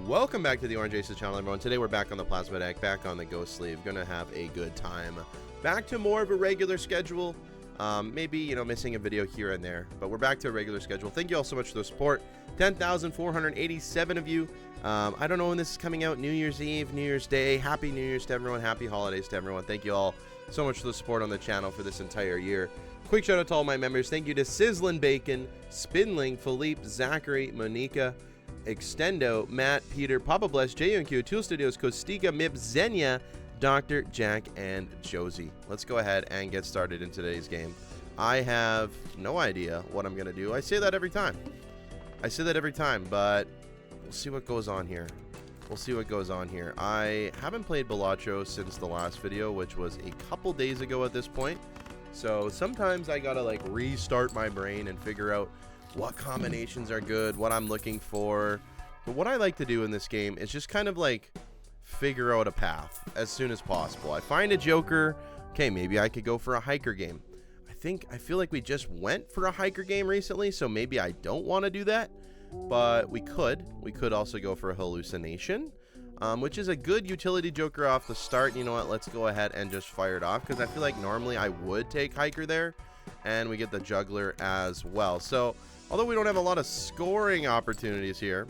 Welcome back to the Orange Aces channel, everyone. Today we're back on the plasma deck, back on the ghost sleeve. Gonna have a good time. Back to more of a regular schedule. Maybe, you know, missing a video here and there, but we're back to a regular schedule. Thank you all so much for the support. 10,487 of you. I don't know when this is coming out. New Year's Eve, New Year's Day. Happy New Year's to everyone. Happy holidays to everyone. Thank you all so much for the support on the channel for this entire year. Quick shout out to all my members. Thank you to Sizzlin' Bacon, Spinling, Philippe, Zachary, Monica, Extendo, Matt, Peter, Papa Bless, JUNQ, Tool Studios, Kostika, Mip, Xenia, Dr. Jack, and Josie. Let's go ahead and get started in today's game. I have no idea what I'm going to do. I say that every time. But we'll see what goes on here. I haven't played Balatro since the last video, which was a couple days ago at this point. So sometimes I gotta like restart my brain and figure out what combinations are good, what I'm looking for. But what I like to do in this game is just kind of like figure out a path as soon as possible. I find a joker. Okay, maybe I could go for a hiker game. I feel like we just went for a hiker game recently, so maybe I don't want to do that. But we could also go for a hallucination, which is a good utility joker off the start. You know what? Let's go ahead and just fire it off, because I feel like normally I would take hiker there, and we get the juggler as well. So although we don't have a lot of scoring opportunities here,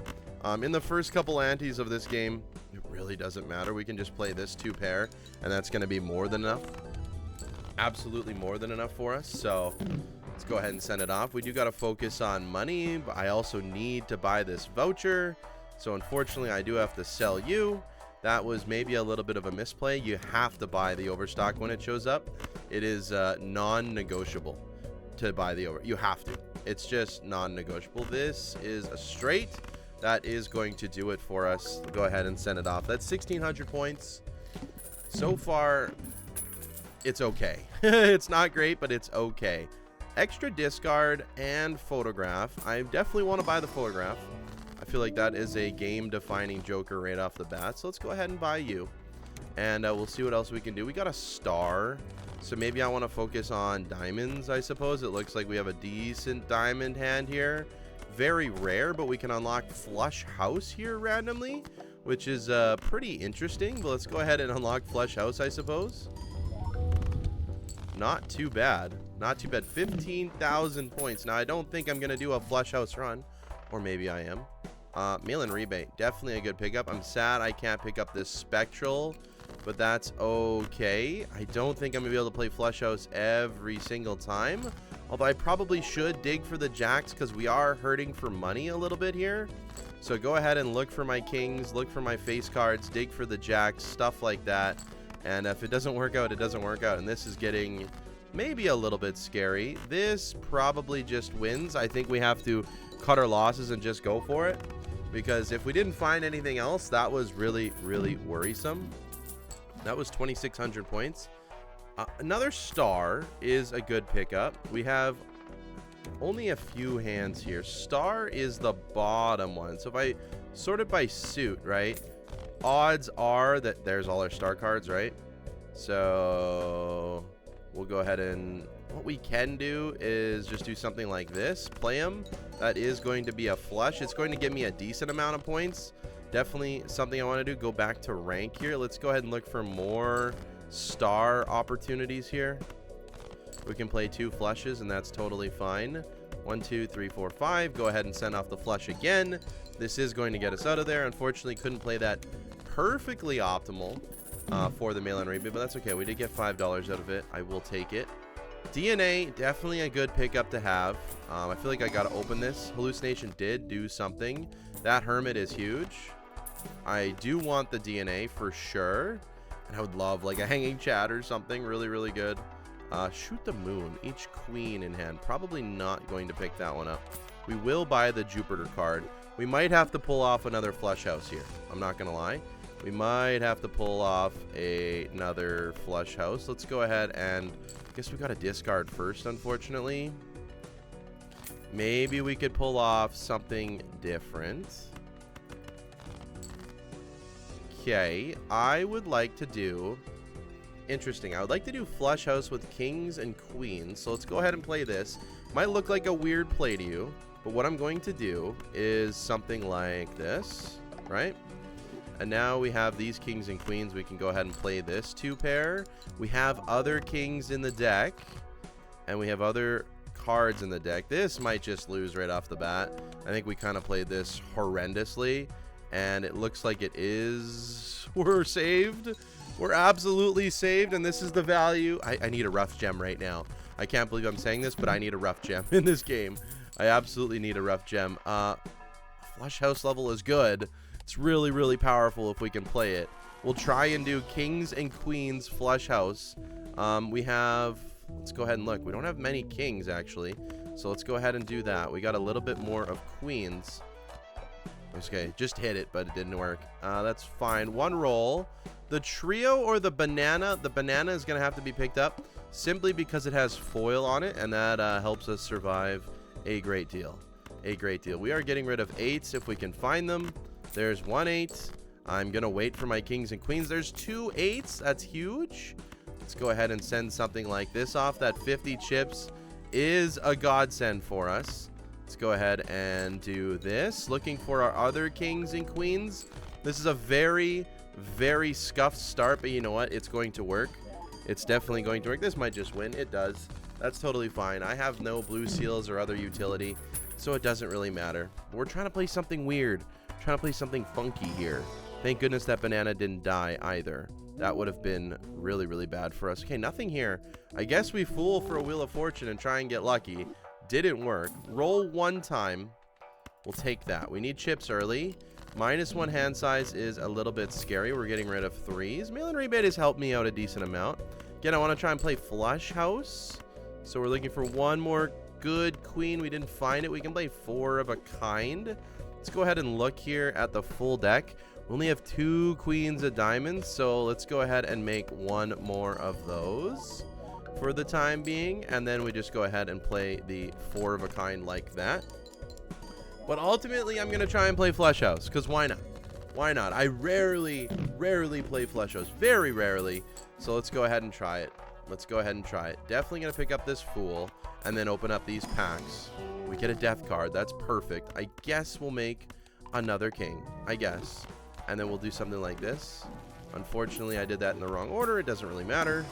in the first couple antes of this game, it really doesn't matter. We can just play this two pair, and that's going to be more than enough. Absolutely more than enough for us. So let's go ahead and send it off. We do got to focus on money, but I also need to buy this voucher. So unfortunately, I do have to sell you. That was maybe a little bit of a misplay. You have to buy the overstock when it shows up. It is non-negotiable to buy the over. You have to. It's just non-negotiable. This is a straight. That is going to do it for us. Go ahead and send it off. That's 1,600 points. So far, it's okay. It's not great, but it's okay. Extra discard and photograph. I definitely want to buy the photograph. I feel like that is a game-defining joker right off the bat. So let's go ahead and buy you. And we'll see what else we can do. We got a star. So maybe I want to focus on diamonds, I suppose. It looks like we have a decent diamond hand here. Very rare, but we can unlock flush house here randomly, which is pretty interesting. But let's go ahead and unlock flush house, I suppose. Not too bad. Not too bad. 15,000 points. Now, I don't think I'm going to do a flush house run. Or maybe I am. Mail-in rebate. Definitely a good pickup. I'm sad I can't pick up this spectral, but that's okay. I don't think I'm going to be able to play flush house every single time. Although I probably should dig for the jacks, because we are hurting for money a little bit here. So go ahead and look for my kings, look for my face cards, dig for the jacks, stuff like that. And if it doesn't work out, it doesn't work out. And this is getting maybe a little bit scary. This probably just wins. I think we have to cut our losses and just go for it, because if we didn't find anything else, that was really, really worrisome. That was 2,600 points. Another star is a good pickup. We have only a few hands here. Star is the bottom one. So if I sort it by suit, right, odds are that there's all our star cards, right? So we'll go ahead and what we can do is just do something like this. Play them. That is going to be a flush. It's going to give me a decent amount of points. Definitely something I want to do. Go back to rank here. Let's go ahead and look for more star opportunities here. We can play two flushes, and that's totally fine. 1, 2, 3, 4, 5. Go ahead and send off the flush again. This is going to get us out of there. Unfortunately, couldn't play that perfectly optimal for the mail-in rebate, but that's okay. We did get $5 out of it. I will take it. DNA, definitely a good pickup to have. I feel like I got to open this. Hallucination did do something. That hermit is huge. I do want the DNA for sure. And I would love like a hanging chat or something really, really good. Shoot the moon. Each queen in hand. Probably not going to pick that one up. We will buy the Jupiter card. We might have to pull off another flush house here. I'm not going to lie. We might have to pull off another flush house. Let's go ahead and I guess we got to discard first, unfortunately. Maybe we could pull off something different. Okay, I would like to do... Interesting. I would like to do flush house with kings and queens. So let's go ahead and play this. Might look like a weird play to you, but what I'm going to do is something like this. right? And now we have these kings and queens. We can go ahead and play this 2 pair. We have other kings in the deck, and we have other cards in the deck. This might just lose right off the bat. I think we kind of played this horrendously, and it looks like it is. We're saved. We're absolutely saved, and this is the value. I need a rough gem right now. I can't believe I'm saying this, but I need a rough gem in this game. I absolutely need a rough gem. Flush house level is good. It's really, really powerful if we can play it. We'll try and do kings and queens flush house. We have, let's go ahead and look. We don't have many kings, actually. So let's go ahead and do that. We got a little bit more of queens. Okay, just hit it, but it didn't work. That's fine. 1 roll. The trio or the banana is going to have to be picked up simply because it has foil on it, and that helps us survive a great deal. A great deal. We are getting rid of 8s if we can find them. There's 1 8. I'm going to wait for my kings and queens. There's 2 8s. That's huge. Let's go ahead and send something like this off. That 50 chips is a godsend for us. Let's go ahead and do this. Looking for our other kings and queens. This is a very, very scuffed start, but you know what? It's going to work. It's definitely going to work. This might just win. It does. That's totally fine. I have no blue seals or other utility, so it doesn't really matter. We're trying to play something weird. Trying to play something funky here. Thank goodness that banana didn't die either. That would have been really, really bad for us. Okay, nothing here. I guess we fool for a Wheel of Fortune and try and get lucky. Didn't work. Roll 1 time. We'll take that. We need chips early. -1 hand size is a little bit scary. We're getting rid of 3s. Mail-in rebate has helped me out a decent amount. Again, I want to try and play flush house. So we're looking for 1 more good queen. We didn't find it. We can play 4 of a kind. Let's go ahead and look here at the full deck. We only have 2 queens of diamonds, so let's go ahead and make 1 more of those for the time being, and then we just go ahead and play the 4 of a kind like that. But ultimately, I'm going to try and play flush house, because why not? Why not? I rarely play flush house. Very rarely. So let's go ahead and try it. Let's go ahead and try it. Definitely going to pick up this fool and then open up these packs. We get a death card. That's perfect. I guess we'll make another king. I guess. And then we'll do something like this. Unfortunately, I did that in the wrong order. It doesn't really matter.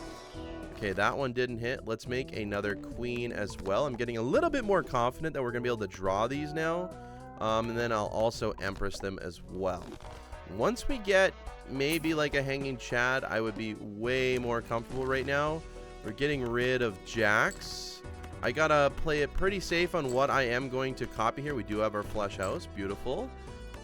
Okay, that one didn't hit. Let's make another queen as well. I'm getting a little bit more confident that we're going to be able to draw these now. And then I'll also empress them as well. Once we get maybe like a hanging chad, I would be way more comfortable right now. We're getting rid of jacks. I gotta play it pretty safe on what I am going to copy here. We do have our flush house. Beautiful.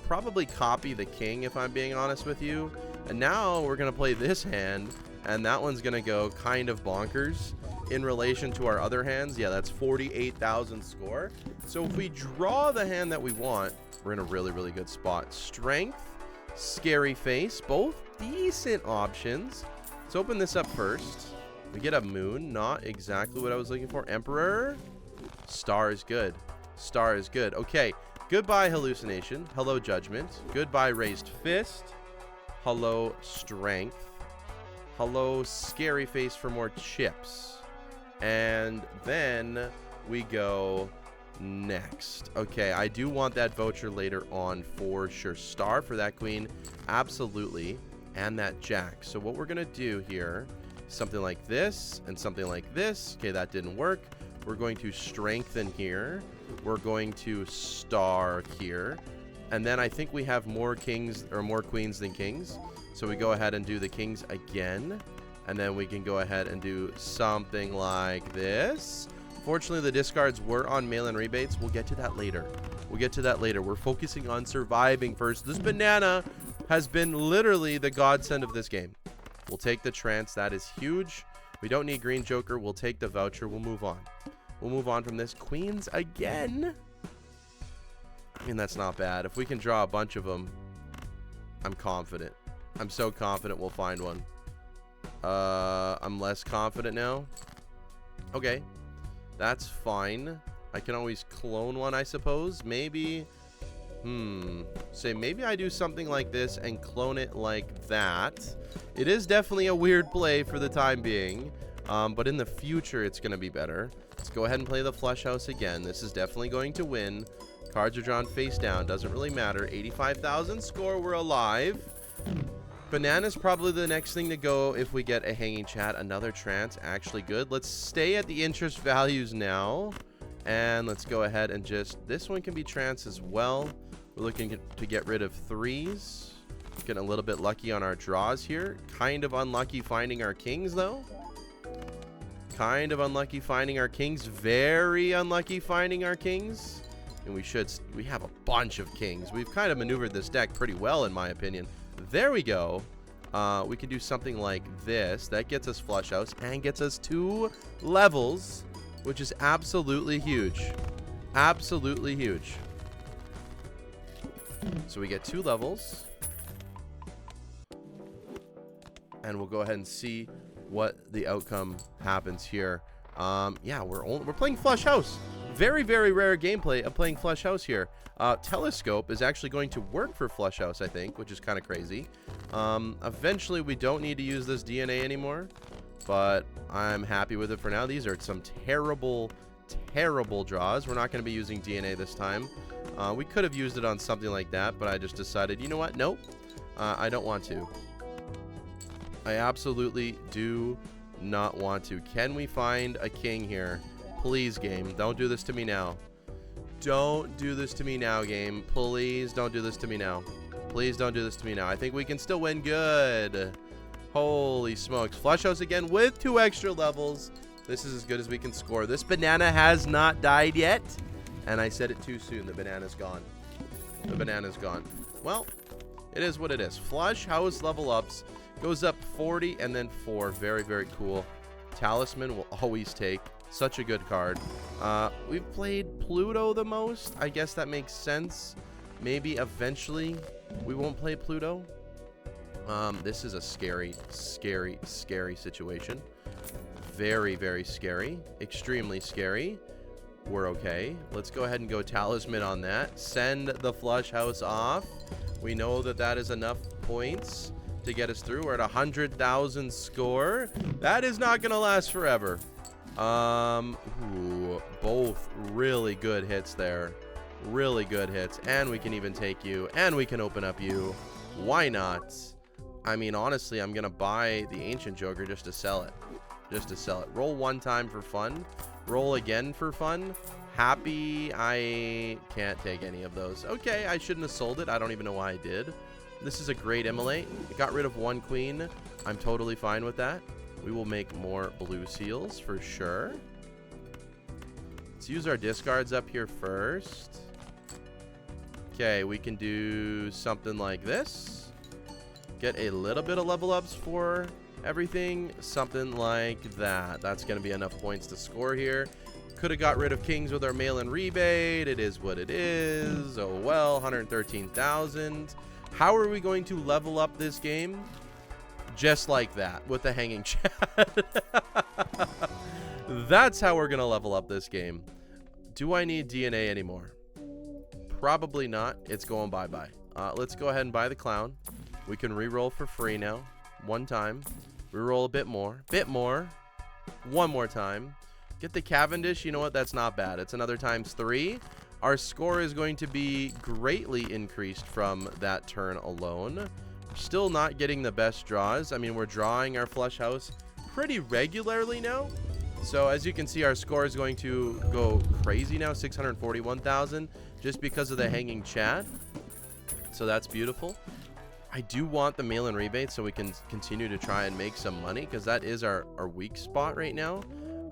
Probably copy the king if I'm being honest with you. And now we're gonna play this hand, and that one's gonna go kind of bonkers in relation to our other hands. Yeah, that's 48,000 score. So if we draw the hand that we want, we're in a really, really good spot. Strength, scary face, both decent options. Let's open this up first. We get a moon, not exactly what I was looking for. Emperor, star is good. Star is good. Okay, goodbye hallucination. Hello judgment. Goodbye raised fist. Hello strength. Hello scary face for more chips. And then we go next. Okay, I do want that voucher later on for sure. Star for that queen, absolutely, and that jack. So what we're gonna do here, something like this and something like this. Okay, that didn't work. We're going to strengthen here. We're going to star here, and then I think we have more kings or more queens than kings, so we go ahead and do the kings again, and then we can go ahead and do something like this. Fortunately, the discards were on mail-in rebates. We'll get to that later. We'll get to that later. We're focusing on surviving first. This banana has been literally the godsend of this game. We'll take the trance. That is huge. We don't need green joker. We'll take the voucher. We'll move on. We'll move on from this. Queens again. I mean, that's not bad. If we can draw a bunch of them, I'm confident. I'm so confident we'll find one. I'm less confident now. Okay. That's fine. I can always clone one, I suppose. Maybe. Say maybe I do something like this and clone it like that. It is definitely a weird play for the time being, but in the future it's going to be better. Let's go ahead and play the flush house again. This is definitely going to win. Cards are drawn face down. Doesn't really matter. 85,000 score. We're alive. Banana's probably the next thing to go if we get a hanging chat. Another trance. Actually good. Let's stay at the interest values now. And let's go ahead and just... This one can be trance as well. We're looking to get rid of threes. Getting a little bit lucky on our draws here. Kind of unlucky finding our kings, though. Kind of unlucky finding our kings. Very unlucky finding our kings. And we have a bunch of kings. We've kind of maneuvered this deck pretty well, in my opinion. There we go. We can do something like this. That gets us flush house and gets us 2 levels, which is absolutely huge. Absolutely huge. So we get 2 levels. And we'll go ahead and see what the outcome happens here. Yeah, we're playing flush house. Very, very rare gameplay of playing flush house here. Telescope is actually going to work for flush house, I think, which is kind of crazy. Eventually, we don't need to use this DNA anymore, but I'm happy with it for now. These are some terrible, terrible draws. We're not going to be using DNA this time. We could have used it on something like that, but I just decided, you know what? Nope. I don't want to. I absolutely do not want to. Can we find a king here? Please, game. Don't do this to me now. Don't do this to me now, game. Please don't do this to me now. Please don't do this to me now. I think we can still win. Good. Holy smokes. Flush house again with 2 extra levels. This is as good as we can score. This banana has not died yet. And I said it too soon. The banana's gone. The banana's gone. Well, it is what it is. Flush house level ups. Goes up 40 and then 4. Very, very cool. Talisman will always take. Such a good card. We've played Pluto the most. I guess that makes sense. Maybe eventually we won't play Pluto. This is a scary, scary, scary situation. Very, very scary. Extremely scary. We're okay. Let's go ahead and go Talisman on that. Send the flush house off. We know that that is enough points to get us through. We're at 100,000 score. That is not going to last forever. Ooh, both really good hits there. Really good hits. And we can even take you. And we can open up you. Why not? I mean, honestly, I'm going to buy the Ancient Joker just to sell it. Just to sell it. Roll 1 time for fun. Roll again for fun. Happy. I can't take any of those. Okay, I shouldn't have sold it. I don't even know why I did. This is a great immolate. It got rid of 1 queen. I'm totally fine with that. We will make more blue seals for sure. Let's use our discards up here first. Okay, we can do something like this. Get a little bit of level ups for everything. Something like that. That's going to be enough points to score here. Could have got rid of kings with our mail-in rebate. It is what it is. Oh well, 113,000. How are we going to level up this game? Just like that, with the hanging chat. That's how we're going to level up this game. Do I need DNA anymore? Probably not. It's going bye-bye. Let's go ahead and buy the clown. We can re-roll for free now. 1 time. Re-roll a bit more. Bit more. 1 more time. Get the Cavendish. You know what? That's not bad. It's another ×3. Our score is going to be greatly increased from that turn alone. Still not getting the best draws. I mean, we're drawing our flush house pretty regularly now. So as you can see, our score is going to go crazy now, 641,000, just because of the hanging chat. So that's beautiful. I do want the mail-in rebate so we can continue to try and make some money, because that is our weak spot right now.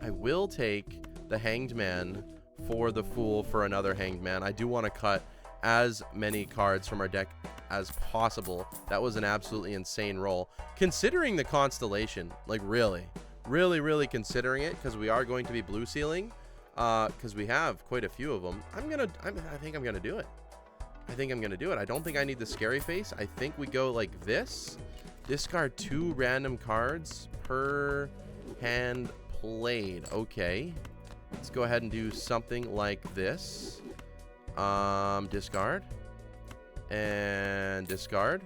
I will take the Hanged Man for the Fool for another Hanged Man. I do want to cut as many cards from our deck as possible. That was an absolutely insane roll, considering the Constellation. Like, really considering it, because we are going to be blue sealing, because we have quite a few of them. I think I'm gonna do it. I think I'm gonna do it. I don't think I need the scary face. I think we go like this. Discard 2 random cards per hand played. Okay, let's go ahead and do something like this. Discard and discard.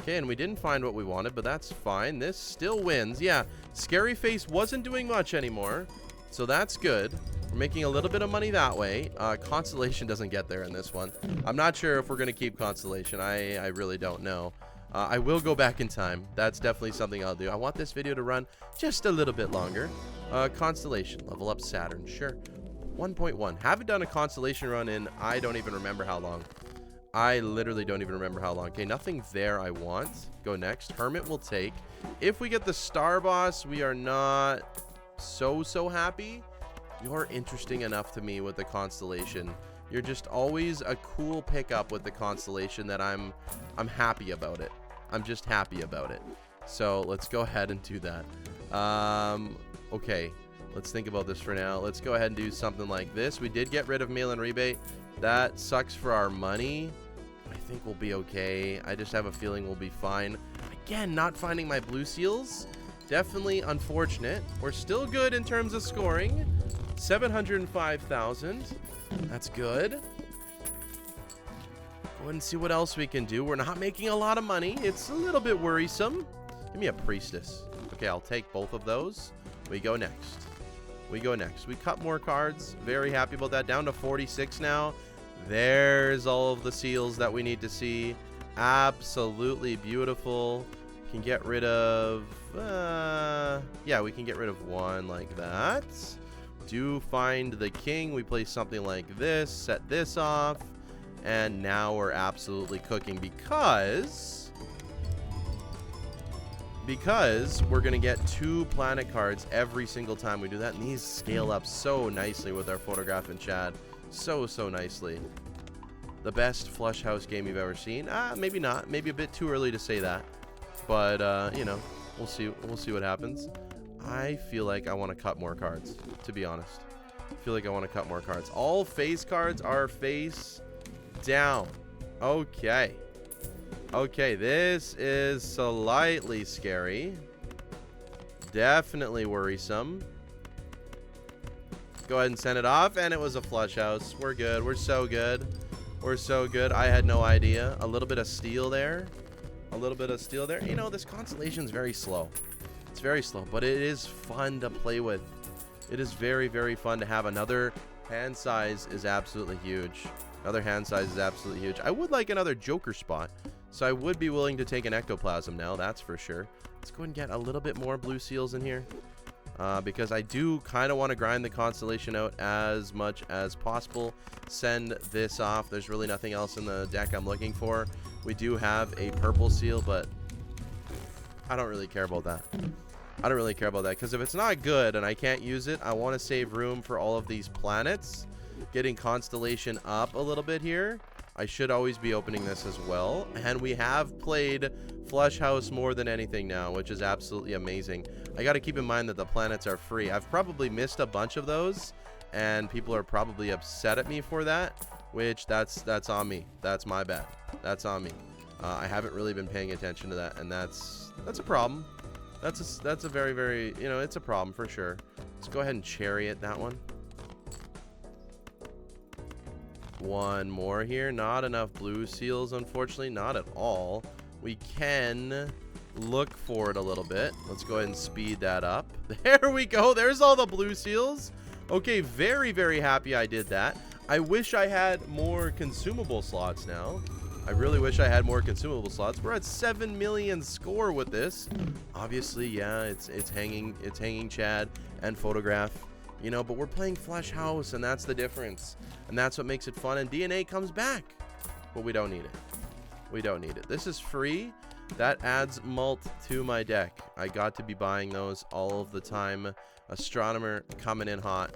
Okay, and we didn't find what we wanted, but that's fine. This still wins. Yeah, scary face wasn't doing much anymore, so that's good. We're We're making a little bit of money that way. Constellation doesn't get there in this one. I'm not sure if we're going to keep Constellation. I really don't know. I will go back in time. That's definitely something I'll do. I want this video to run just a little bit longer. Constellation, level up Saturn, sure. 1.1. Haven't done a Constellation run in, I don't even remember how long. I literally don't even remember how long. Okay, nothing there I want. Go next. Hermit will take. If we get the Star Boss, we are not so happy. You're interesting enough to me with the Constellation. You're just always a cool pickup with the Constellation that I'm happy about it. I'm just happy about it. So let's go ahead and do that. Okay, let's think about this for now. Let's go ahead and do something like this. We did get rid of mail-in rebate. That sucks for our money. I think we'll be okay. I just have a feeling we'll be fine. Again, not finding my blue seals. Definitely unfortunate. We're still good in terms of scoring. 705,000. That's good. Go ahead and see what else we can do. We're not making a lot of money. It's a little bit worrisome. Give me a priestess. Okay, I'll take both of those. We go next. We go next. We cut more cards. Very happy about that. Down to 46 now. There's all of the seals that we need to see. Absolutely beautiful. Can get rid of... yeah, we can get rid of one like that. Do find the king. We play something like this. Set this off. And now we're absolutely cooking because we're going to get 2 planet cards every single time we do that. And these scale up so nicely with our photograph and Chad. So nicely. The best flush house game you've ever seen? Maybe not. Maybe a bit too early to say that. But, you know, we'll see what happens. I feel like I want to cut more cards, to be honest. I feel like I want to cut more cards. All face cards are face down. Okay. Okay, this is slightly scary. Definitely worrisome. Go ahead and send it off, and it was a flush house. We're good. We're so good. We're so good. I had no idea. A little bit of steel there. A little bit of steel there. You know, this Constellation's very slow. It's very slow, but it is fun to play with. It is very fun to have. Another hand size is absolutely huge. Another hand size is absolutely huge. I would like another Joker spot, so I would be willing to take an Ectoplasm now, that's for sure. Let's go and get a little bit more blue seals in here. Because I do kind of want to grind the Constellation out as much as possible. Send this off. There's really nothing else in the deck I'm looking for. We do have a purple seal, but I don't really care about that. I don't really care about that, because if it's not good and I can't use it, I want to save room for all of these planets. Getting Constellation up a little bit here. I should always be opening this as well. And we have played Flush House more than anything now, which is absolutely amazing. I got to keep in mind that the planets are free. I've probably missed a bunch of those, and people are probably upset at me for that, which that's on me. That's my bad. That's on me. I haven't really been paying attention to that, and that's a problem. That's a very, you know, it's a problem for sure. Let's go ahead and chariot that one. One more here. Not enough blue seals, unfortunately. Not at all. We can look for it a little bit. Let's go ahead and speed that up. There we go. There's all the blue seals. Okay, very happy I did that. I wish I had more consumable slots now. I really wish I had more consumable slots. We're at 7 million score with this. Obviously, yeah, it's hanging Chad and photograph. You know, but we're playing Flush House, and that's the difference. And that's what makes it fun. And DNA comes back. But we don't need it. We don't need it. This is free. That adds mult to my deck. I got to be buying those all of the time. Astronomer coming in hot.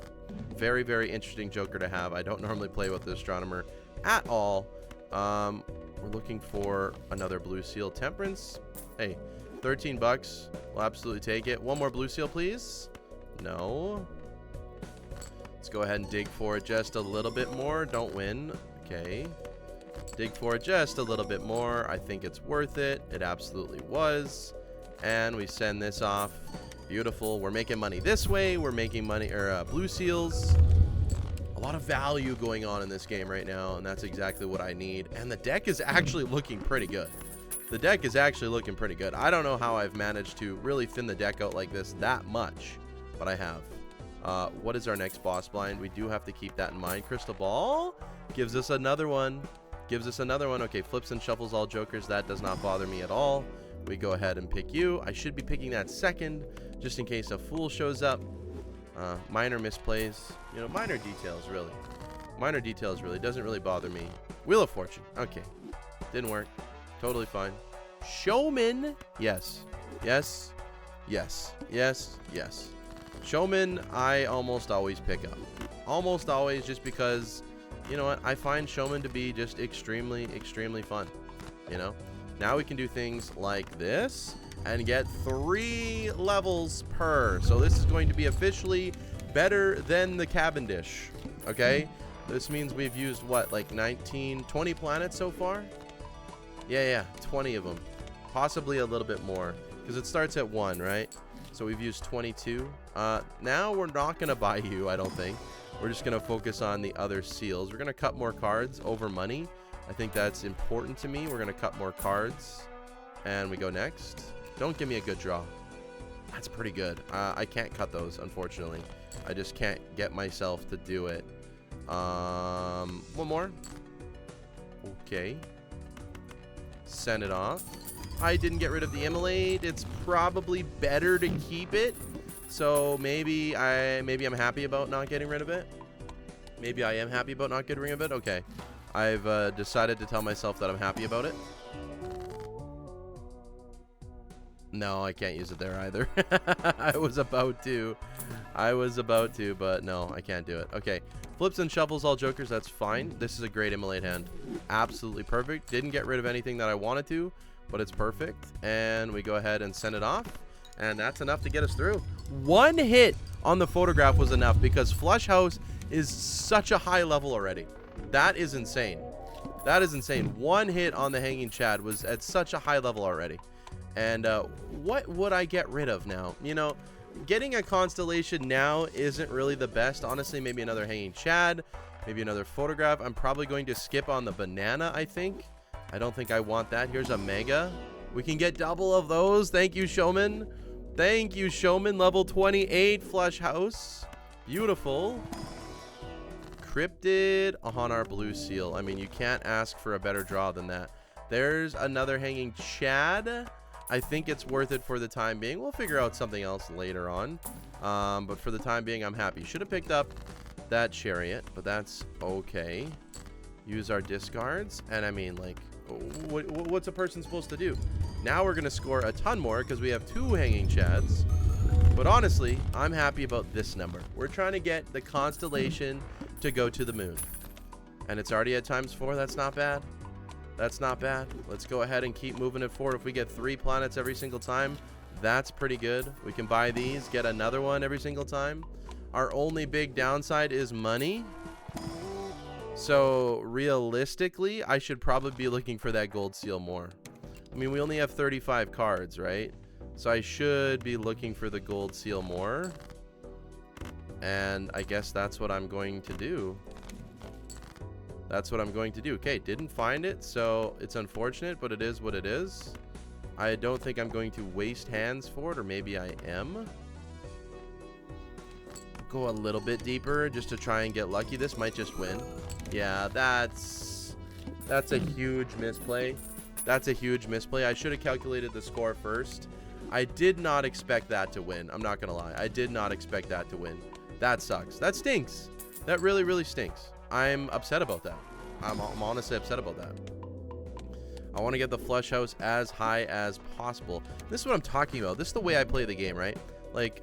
Very interesting Joker to have. I don't normally play with the Astronomer at all. We're looking for another blue seal. Temperance. Hey, 13 bucks. We'll absolutely take it. One more blue seal, please. No. Let's go ahead and dig for it just a little bit more. Don't win. Okay. Dig for it just a little bit more. I think it's worth it. It absolutely was. And we send this off. Beautiful. We're making money this way. We're making money, or blue seals. A lot of value going on in this game right now, and that's exactly what I need. And the deck is actually looking pretty good. The deck is actually looking pretty good. I don't know how I've managed to really thin the deck out like this that much, but I have. What is our next boss blind? We do have to keep that in mind. Crystal ball gives us another one. Okay, flips and shuffles all jokers. That does not bother me at all. We go ahead and pick you. I should be picking that second, just in case a fool shows up. Minor misplays, you know, minor details really. Doesn't really bother me. Wheel of Fortune. Okay, didn't work. Totally fine. Showman. Yes. Showman, I almost always pick up. Almost always, just because, you know what, I find Showman to be just extremely fun. You know, now we can do things like this and get 3 levels per. So this is going to be officially better than the Cavendish. Okay, this means we've used what, like 20 planets so far? Yeah, 20 of them, possibly a little bit more, because it starts at 1, right? So we've used 22. Now we're not gonna buy you, I don't think. We're just gonna focus on the other seals. We're gonna cut more cards over money. I think that's important to me. We're gonna cut more cards, and we go next. Don't give me a good draw. That's pretty good. I can't cut those, unfortunately. I just can't get myself to do it. One more. Okay. Send it off. I didn't get rid of the immolate. It's probably better to keep it. So maybe I'm happy about not getting rid of it. Maybe I am happy about not getting rid of it. Okay. I've decided to tell myself that I'm happy about it. No, I can't use it there either. I was about to, but no, I can't do it. Okay. Flips and shuffles all jokers. That's fine. This is a great immolate hand. Absolutely perfect. Didn't get rid of anything that I wanted to, but it's perfect. And we go ahead and send it off. And that's enough to get us through. 1 hit on the photograph was enough, because Flush House is such a high level already. That is insane. 1 hit on the Hanging Chad was at such a high level already. And what would I get rid of now? You know, getting a Constellation now isn't really the best. Honestly, maybe another Hanging Chad, maybe another photograph. I'm probably going to skip on the banana, I think. I don't think I want that. Here's a mega. We can get double of those. Thank you, Showman. Thank you, Showman. Level 28 Flush House. Beautiful. Cryptid on our blue seal. I mean, you can't ask for a better draw than that. There's another Hanging Chad. I think it's worth it for the time being. We'll figure out something else later on. But for the time being, I'm happy. Should have picked up that Chariot, but that's okay. Use our discards. And I mean, like, what's a person supposed to do? Now we're going to score a ton more because we have 2 Hanging Chads. But honestly, I'm happy about this number. We're trying to get the Constellation to go to the moon. And it's already at ×4. That's not bad. That's not bad. Let's go ahead and keep moving it forward. If we get 3 planets every single time, that's pretty good. We can buy these, get another one every single time. Our only big downside is money. So realistically, I should probably be looking for that gold seal more. I mean, we only have 35 cards, right? So I should be looking for the gold seal more. And I guess that's what I'm going to do. Okay, didn't find it, so it's unfortunate, but it is what it is. I don't think I'm going to waste hands for it, or maybe I am. Go a little bit deeper just to try and get lucky. This might just win. Yeah, that's a huge misplay. I should have calculated the score first. I did not expect that to win. I'm not gonna lie. I did not expect that to win. That sucks. That stinks. That really stinks. I'm upset about that. I'm honestly upset about that. I want to get the Flush House as high as possible. This is what I'm talking about. This is the way I play the game, right? Like,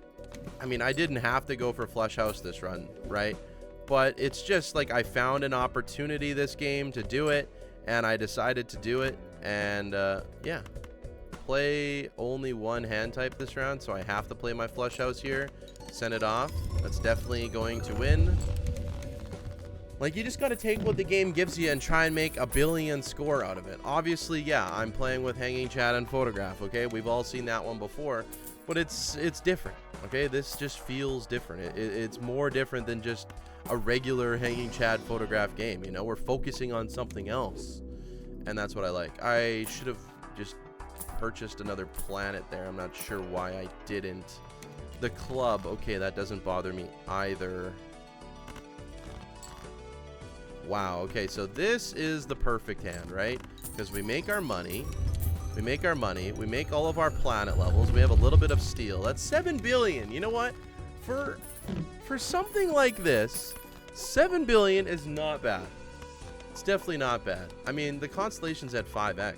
I mean, I didn't have to go for Flush House this run, right? But it's just like I found an opportunity this game to do it, and I decided to do it. And yeah, play only 1 hand type this round, so I have to play my Flush House here. Send it off. That's definitely going to win. Like, you just got to take what the game gives you and try and make a billion score out of it. Obviously, yeah, I'm playing with Hanging Chad and Photograph, okay? We've all seen that one before, but it's different, okay? This just feels different. It's more different than just a regular Hanging Chad Photograph game, you know? We're focusing on something else, and that's what I like. I should have just purchased another planet there. I'm not sure why I didn't. The club. Okay, that doesn't bother me either. Wow. Okay, so this is the perfect hand, right? Because we make our money. We make our money. We make all of our planet levels. We have a little bit of steel. That's 7 billion. You know what? For something like this, 7 billion is not bad. It's definitely not bad. I mean, the Constellation's at 5x.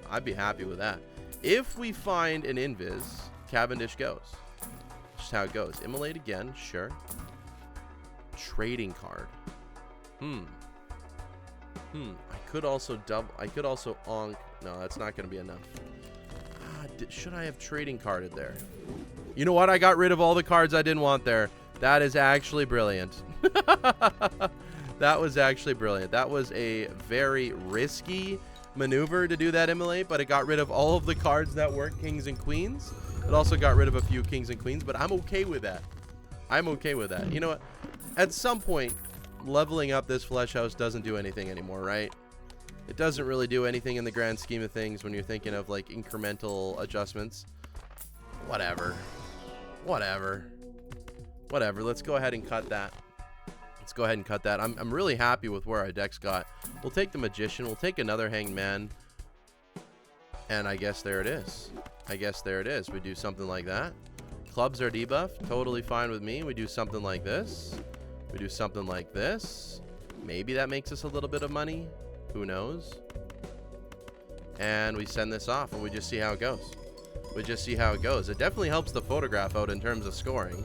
I'd be happy with that. If we find an invis, Cavendish goes. Just how it goes. Immolate again, sure. Trading card. I could also onk. No, that's not going to be enough. Should I have trading carded there? You know what? I got rid of all the cards I didn't want there. That is actually brilliant. That was actually brilliant. That was a very risky maneuver to do that immolate, but it got rid of all of the cards that weren't kings and queens. It also got rid of a few kings and queens, but I'm okay with that. I'm okay with that. You know what? At some point, leveling up this flesh house doesn't do anything anymore, right? It doesn't really do anything in the grand scheme of things when you're thinking of like incremental adjustments. Whatever. Let's go ahead and cut that. I'm really happy with where our deck's got. We'll take the Magician. We'll take another Hanged Man. And I guess there it is. We do something like that. Clubs are debuffed. Totally fine with me. We do something like this. Maybe that makes us a little bit of money. Who knows? And we send this off and we just see how it goes. It definitely helps the photograph out in terms of scoring.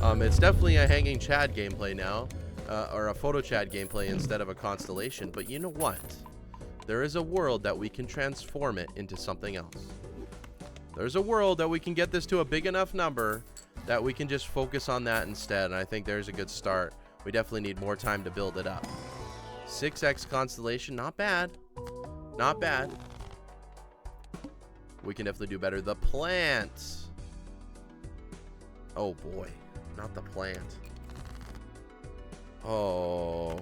It's definitely a Hanging Chad gameplay now. Or a photo Chad gameplay instead of a Constellation. But you know what? There is a world that we can transform it into something else. There's a world that we can get this to a big enough number that we can just focus on that instead. And I think there's a good start. We definitely need more time to build it up. 6x Constellation, not bad. We can definitely do better. The plant. Oh boy, not the plant. Oh.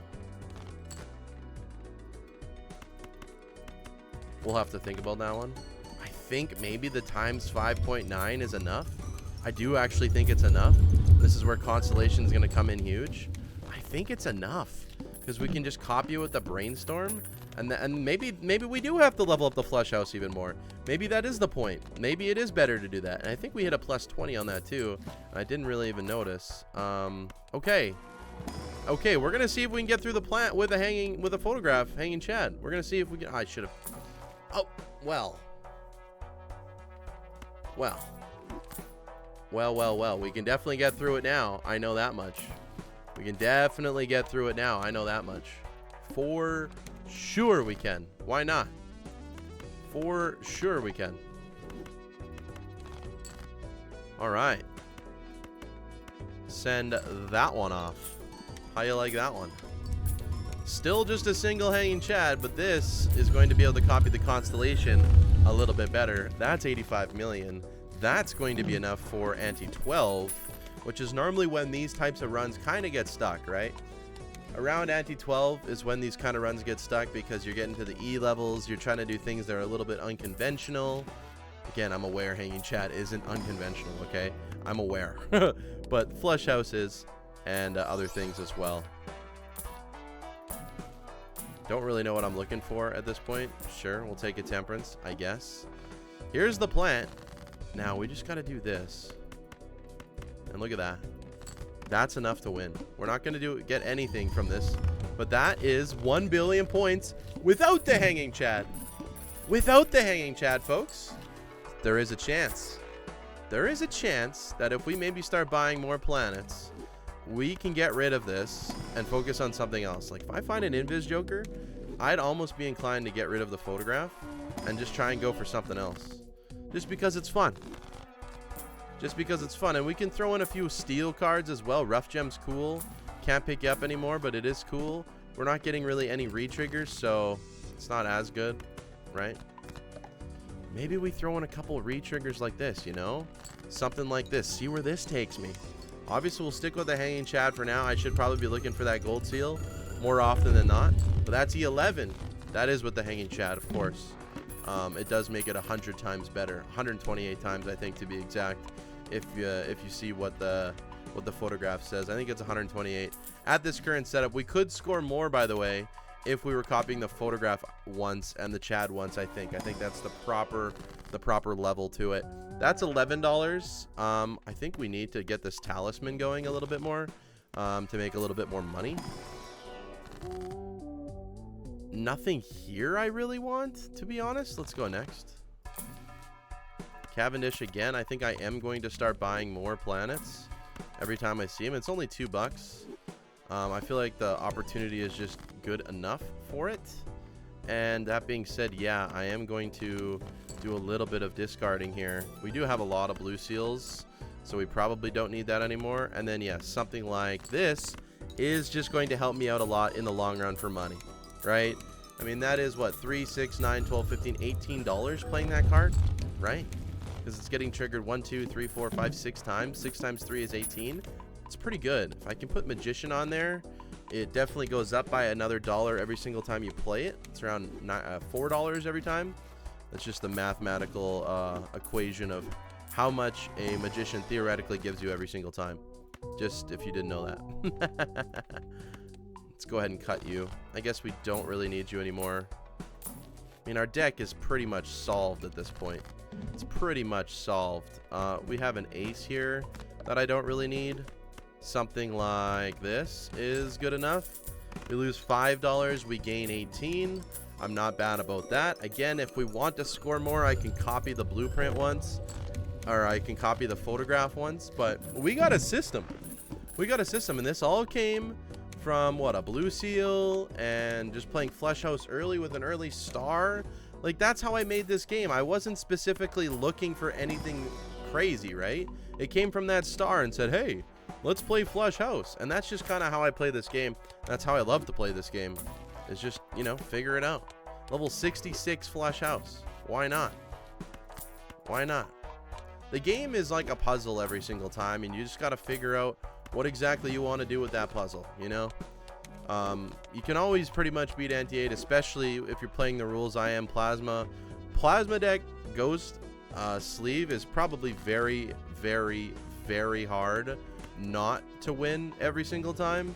We'll have to think about that one. I think maybe the times 5.9 is enough. I do actually think it's enough. This is where Constellation's going to come in huge. I think it's enough because we can just copy it with the Brainstorm. And maybe we do have to level up the Flush House even more. Maybe that is the point. Maybe it is better to do that. And I think we hit a plus 20 on that too. I didn't really even notice. Okay, we're gonna see if we can get through the plant with a photograph hanging Chad. We're gonna see if we can. I should have. Oh, well. We can definitely get through it now. I know that much. For sure we can. Why not? For sure we can. All right. Send that one off. How you like that one? Still just a single hanging Chad, but this is going to be able to copy the Constellation a little bit better. That's 85 million. That's going to be enough for ante 12, which is normally when these types of runs kind of get stuck, right? Around ante 12 is when these kind of runs get stuck because you're getting to the E levels. You're trying to do things that are a little bit unconventional. Again, I'm aware hanging Chad isn't unconventional, okay? I'm aware. But Flush House is, and other things as well. Don't really know what I'm looking for at this point. Sure, we'll take a Temperance, I guess. Here's the plant. Now, we just got to do this. And look at that. That's enough to win. We're not going to get anything from this. But that is 1 billion points without the hanging Chad. Without the hanging Chad, folks. There is a chance. There is a chance that if we maybe start buying more planets, we can get rid of this and focus on something else. Like, if I find an Invis Joker, I'd almost be inclined to get rid of the photograph and just try and go for something else. Just because it's fun. And we can throw in a few steel cards as well. Rough Gem's cool. Can't pick you up anymore, but it is cool. We're not getting really any re-triggers, so it's not as good, right? Maybe we throw in a couple re-triggers like this, you know? Something like this. See where this takes me. Obviously, we'll stick with the hanging Chad for now. I should probably be looking for that gold seal more often than not. But that's E11. That is with the hanging Chad, of course. it does make it 100 times better, 128 times I think to be exact. If you see what the photograph says, I think it's 128 at this current setup. We could score more, by the way, if we were copying the photograph once and the Chad once. I think that's the proper level to it. That's $11. I think we need to get this talisman going a little bit more to make a little bit more money. Nothing here I really want, to be honest. Let's go next. Cavendish again. I think I am going to start buying more planets every time I see them. It's only $2. I feel like the opportunity is just good enough for it. And that being said, yeah, I am going to do a little bit of discarding here. We do have a lot of blue seals, so we probably don't need that anymore. And then, yeah, something like this is just going to help me out a lot in the long run for money, right? I mean, that is what, 3, 6, 9, 12, 15, $18 playing that card, right? Because it's getting triggered 1, 2, 3, 4, 5, 6 times. 6 times 3 is 18. It's pretty good. If I can put Magician on there, it definitely goes up by another $1 every single time you play it. It's around $4 every time. That's just the mathematical equation of how much a Magician theoretically gives you every single time. Just if you didn't know that. Let's go ahead and cut you. I guess we don't really need you anymore. I mean, our deck is pretty much solved at this point. It's pretty much solved. We have an ace here that I don't really need. Something like this is good enough. We lose $5, we gain 18. I'm not bad about that. Again, if we want to score more, I can copy the blueprint once, or I can copy the photograph once, but we got a system. We got a system, and this all came from, what, a blue seal and just playing Flesh House early with an early star. Like, that's how I made this game. I wasn't specifically looking for anything crazy, right? It came from that star and said, hey, let's play Flesh House. And that's just kind of how I play this game. That's how I love to play this game. It's just, you know, figure it out. Level 66 Flesh House. Why not? Why not? The game is like a puzzle every single time, and you just got to figure out what exactly you want to do with that puzzle, you know? You can always pretty much beat anti-8, especially if you're playing the rules I am Plasma. Plasma deck Ghost sleeve is probably very, very, very hard not to win every single time.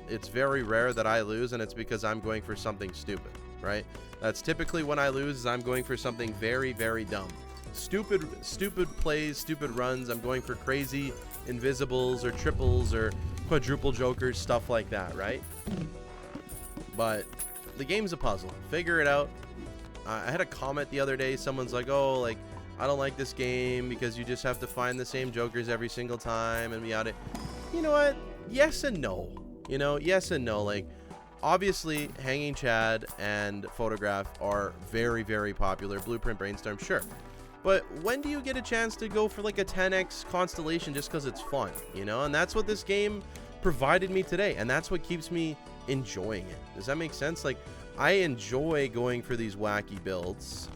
It's very rare that I lose, and it's because I'm going for something stupid, right? That's typically when I lose, is I'm going for something very, very dumb. Stupid plays, stupid runs. I'm going for crazy invisibles or triples or quadruple jokers, stuff like that, right? But the game's a puzzle. Figure it out. I had a comment the other day. Someone's like, oh, like, I don't like this game because you just have to find the same jokers every single time and be out it. You know what? Yes and no. You know, yes and no. Like, obviously, Hanging Chad and Photograph are very, very popular. Blueprint, Brainstorm, sure. But when do you get a chance to go for like a 10x Constellation just because it's fun, you know? And that's what this game provided me today, and that's what keeps me enjoying it. Does that make sense? Like, I enjoy going for these wacky builds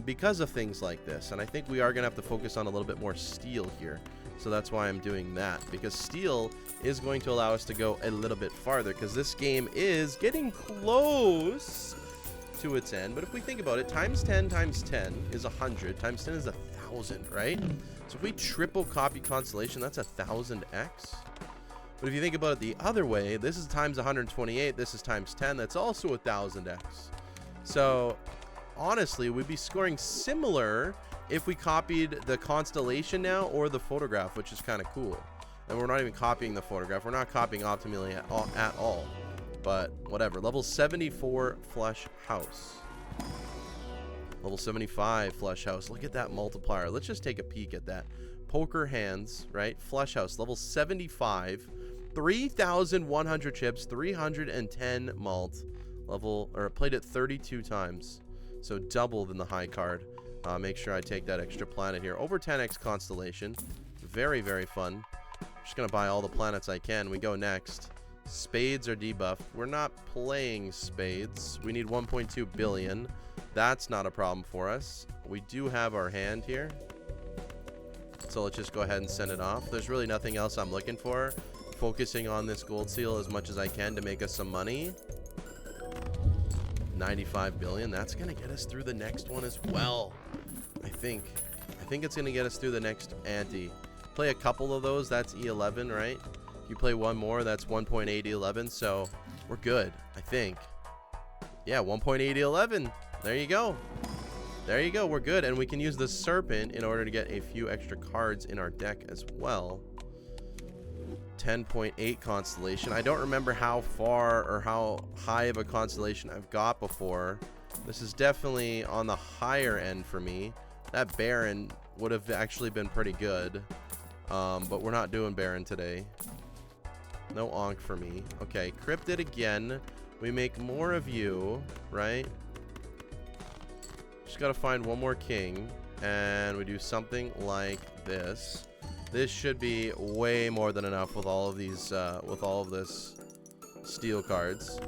because of things like this, and I think we are going to have to focus on a little bit more steel here. So that's why I'm doing that, because steel is going to allow us to go a little bit farther, because this game is getting close to its end. But if we think about it, times 10 is 100, times 10 is 1,000, right? So if we triple copy Constellation, that's 1,000x. But if you think about it the other way, this is times 128, this is times 10, that's also 1,000x. So honestly, we'd be scoring similar if we copied the Constellation now or the Photograph, which is kind of cool. And we're not even copying the Photograph, we're not copying optimally at all. But whatever. Level 74 Flesh House. Level 75 Flesh House. Look at that multiplier. Let's just take a peek at that. Poker hands, right? Flesh House. Level 75. 3,100 chips. 310 malt. Level, or played it 32 times. So double than the high card. Make sure I take that extra planet here. Over 10x Constellation. Very, very fun. Just going to buy all the planets I can. We go next. Spades are debuffed. We're not playing spades. We need 1.2 billion. That's not a problem for us. We do have our hand here. So let's just go ahead and send it off. There's really nothing else I'm looking for. Focusing on this gold seal as much as I can to make us some money. 95 billion. That's going to get us through the next one as well. I think it's going to get us through the next ante. Play a couple of those, that's E11, right? If you play one more, that's 1.8 E11, so we're good, I think. Yeah, 1.8 E11. There you go. There you go, we're good. And we can use the Serpent in order to get a few extra cards in our deck as well. 10.8 Constellation. I don't remember how far or how high of a Constellation I've got before. This is definitely on the higher end for me. That Baron would have actually been pretty good. But we're not doing Baron today. No Ankh for me. Okay, Cryptid again. We make more of you, right? Just gotta find one more king. And we do something like this. This should be way more than enough with all of these, with all of this steel cards.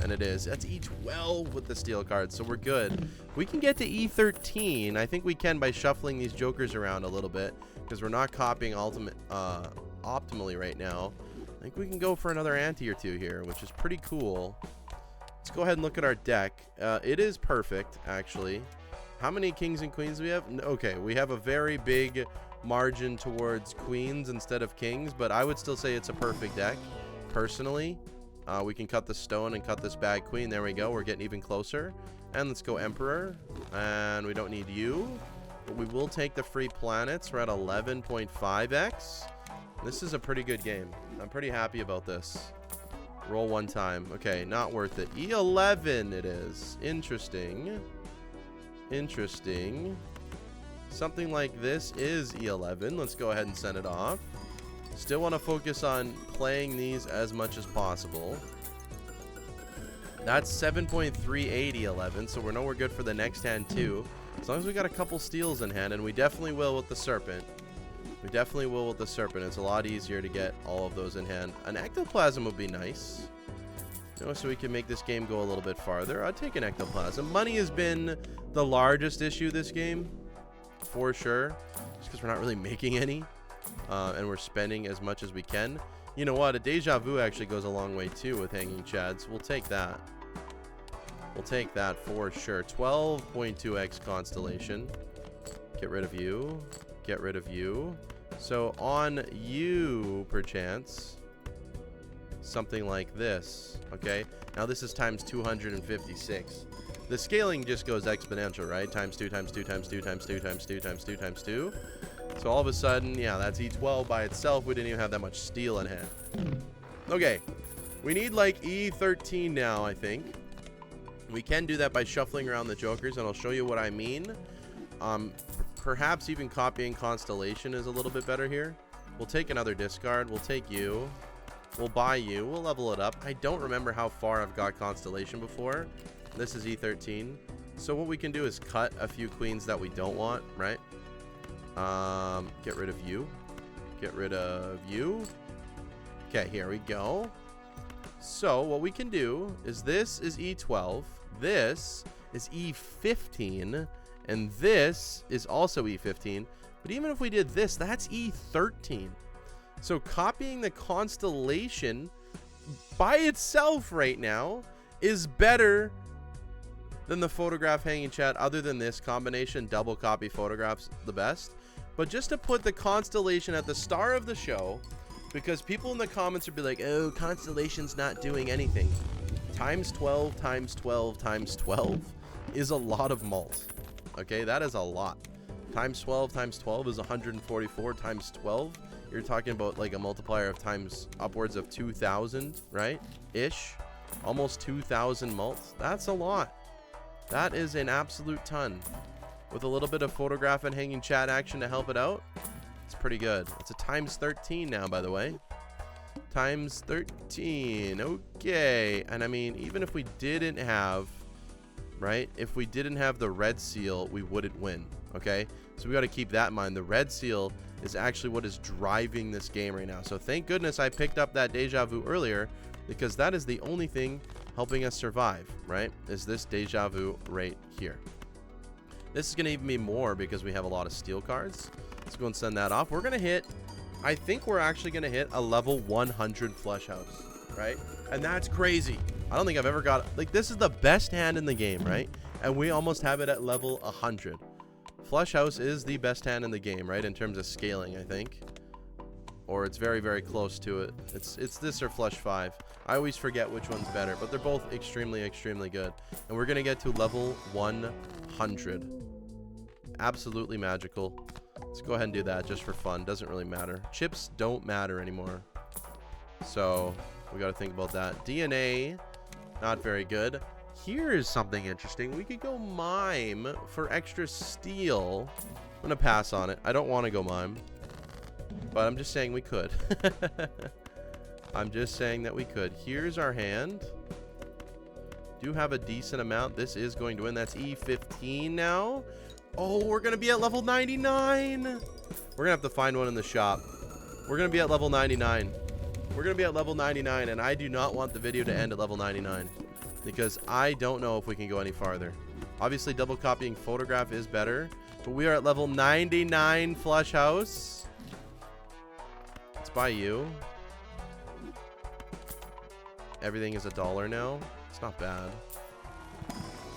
And it is. That's E12 with the steel cards, so we're good. We can get to E13. I think we can by shuffling these jokers around a little bit, because we're not copying optimally right now. I think we can go for another ante or two here, which is pretty cool. Let's go ahead and look at our deck. It is perfect, actually. How many kings and queens do we have? Okay, we have a very big margin towards queens instead of kings, but I would still say it's a perfect deck, personally. We can cut the stone and cut this bad queen. There we go. We're getting even closer. And let's go Emperor. And we don't need you. But we will take the free planets. We're at 11.5x. This is a pretty good game. I'm pretty happy about this. Roll one time. Okay, not worth it. E11 it is. Interesting. Interesting. Something like this is E11. Let's go ahead and send it off. Still want to focus on playing these as much as possible. That's 7.38 E11, so we're nowhere good for the next hand too. As long as we got a couple steals in hand, and we definitely will with the Serpent. We definitely will with the Serpent. It's a lot easier to get all of those in hand. An Ectoplasm would be nice. You know, so we can make this game go a little bit farther. I'd take an Ectoplasm. Money has been the largest issue this game, for sure. Just because we're not really making any. And we're spending as much as we can. You know what? A Deja Vu actually goes a long way too with Hanging Chads. We'll take that. We'll take that for sure. 12.2x Constellation. Get rid of you. Get rid of you. So on you, perchance, something like this. Okay. Now this is times 256. The scaling just goes exponential, right? Times 2, times 2, times 2, times 2, times 2, times 2, times 2. So all of a sudden, yeah, that's E12 by itself. We didn't even have that much steel in hand. Okay. We need like E13 now, I think. We can do that by shuffling around the jokers, and I'll show you what I mean. Perhaps even copying Constellation is a little bit better here. We'll take another discard. We'll take you. We'll buy you. We'll level it up. I don't remember how far I've got Constellation before. This is E13. So what we can do is cut a few queens that we don't want, right? Get rid of you. Get rid of you. Okay, here we go. So what we can do is this is E12. This is E15. And this is also E15. But even if we did this, that's E13. So copying the Constellation by itself right now is better than the photograph Hanging Chat. Other than this combination, double copy photographs the best. But just to put the Constellation at the star of the show, because people in the comments would be like, oh, Constellation's not doing anything. Times 12 times 12 times 12 is a lot of malt. Okay, that is a lot. Times 12 times 12 is 144 times 12. You're talking about like a multiplier of times upwards of 2,000, right? Ish. Almost 2,000 malts. That's a lot. That is an absolute ton. With a little bit of photograph and Hanging Chat action to help it out, it's pretty good. It's a times 13 now, by the way. Times 13. Okay. And I mean, even if we didn't have, right? If we didn't have the red seal, we wouldn't win. Okay? So we got to keep that in mind. The red seal is actually what is driving this game right now. So thank goodness I picked up that Deja Vu earlier, because that is the only thing helping us survive, right? Is this Deja Vu right here. This is going to even be more because we have a lot of steel cards. Let's go and send that off. We're going to hit, I think we're actually going to hit a level 100 flush house, right? And that's crazy. I don't think I've ever got, like, this is the best hand in the game, right? And we almost have it at level 100. Flush House is the best hand in the game, right? In terms of scaling, I think. Or it's very, very close to it. It's this or Flush 5. I always forget which one's better, but they're both extremely, extremely good. And we're going to get to level 100. Absolutely magical. Let's go ahead and do that just for fun. Doesn't really matter. Chips don't matter anymore. So we got to think about that. DNA, not very good. Here's something interesting. We could go mime for extra steel. I'm going to pass on it. I don't want to go mime. But I'm just saying we could. I'm just saying that we could. Here's our hand. Do have a decent amount. This is going to win. That's E15 now. Oh, we're going to be at level 99. We're going to have to find one in the shop. We're going to be at level 99. We're going to be at level 99, and I do not want the video to end at level 99 because I don't know if we can go any farther. Obviously, double copying photograph is better, but we are at level 99 Flush House. Let's buy you. Everything is $1 now. It's not bad.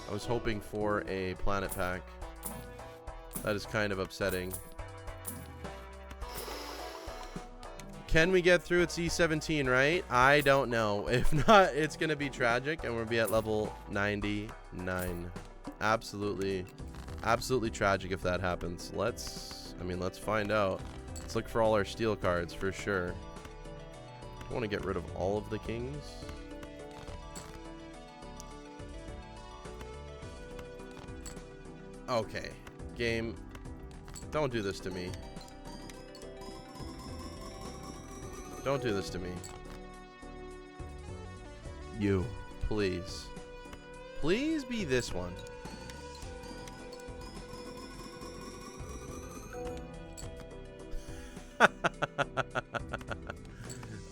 I was hoping for a planet pack. That is kind of upsetting. Can we get through? It's E17, right? I don't know. If not, it's going to be tragic, and we'll be at level 99. Absolutely, absolutely tragic if that happens. Let's find out. Let's look for all our steel cards for sure. I want to get rid of all of the kings. Okay, game, don't do this to me. Don't do this to me. You, please. Please be this one.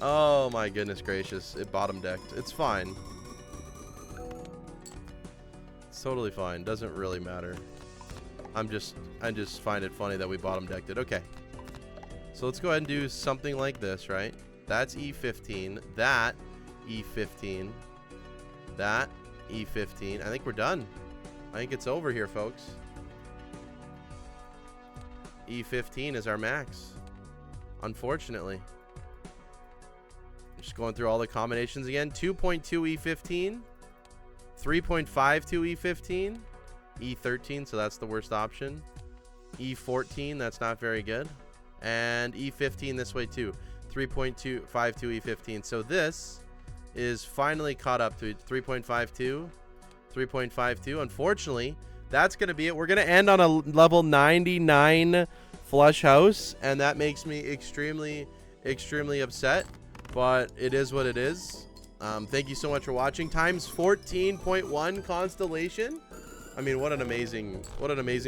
Oh my goodness gracious. It bottom decked. It's fine. It's totally fine. Doesn't really matter. I just find it funny that we bottom decked it. Okay. So let's go ahead and do something like this, right? That's E15. That E15. That E15. I think we're done. I think it's over here, folks. E15 is our max. Unfortunately. Just going through all the combinations again. 2.2 E15. 3.52 E15. E13, so that's the worst option. E14, that's not very good. And E15 this way too. 3.252 E15. So this is finally caught up to 3.52. 3.52. Unfortunately, that's going to be it. We're going to end on a level 99 Flush House, and that makes me extremely, extremely upset. But it is what it is. Thank you so much for watching. Times 14.1 Constellation. I mean, what an amazing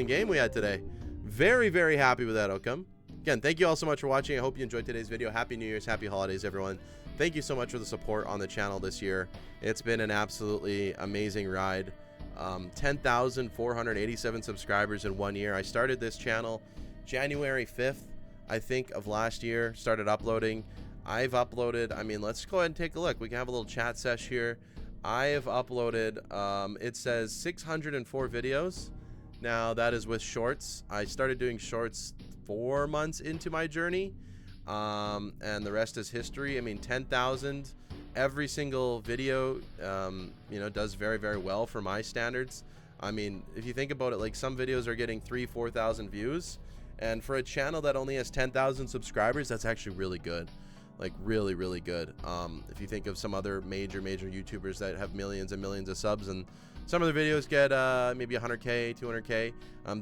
game we had today. Very, very happy with that outcome. Again, thank you all so much for watching. I hope you enjoyed today's video. Happy New Year's, happy holidays, everyone. Thank you so much for the support on the channel this year. It's been an absolutely amazing ride. 10,487 subscribers in 1 year. I started this channel January 5th, I think, of last year. Started uploading. I've uploaded, I mean, let's go ahead and take a look. We can have a little chat sesh here. I have uploaded, it says 604 videos. Now, that is with shorts. I started doing shorts 4 months into my journey, and the rest is history. I mean, 10,000 every single video, you know, does very, very well for my standards. I mean, if you think about it, like some videos are getting 3,000-4,000 views, and for a channel that only has 10,000 subscribers, that's actually really good. Like really, really good. If you think of some other major YouTubers that have millions and millions of subs, and some of their videos get maybe 100K, 200K,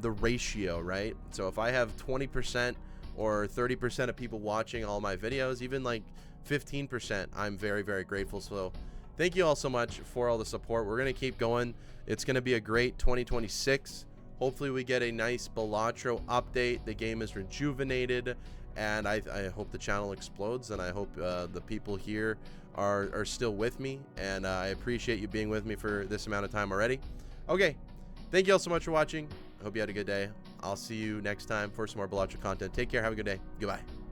the ratio, right? So if I have 20% or 30% of people watching all my videos, even like 15%, I'm very, very grateful. So thank you all so much for all the support. We're going to keep going. It's going to be a great 2026. Hopefully we get a nice Balatro update. The game is rejuvenated, and I hope the channel explodes, and I hope the people here are still with me, and I appreciate you being with me for this amount of time already. Okay, thank you all so much for watching. I hope you had a good day. I'll see you next time for some more Balatro content. Take care. Have a good day. Goodbye.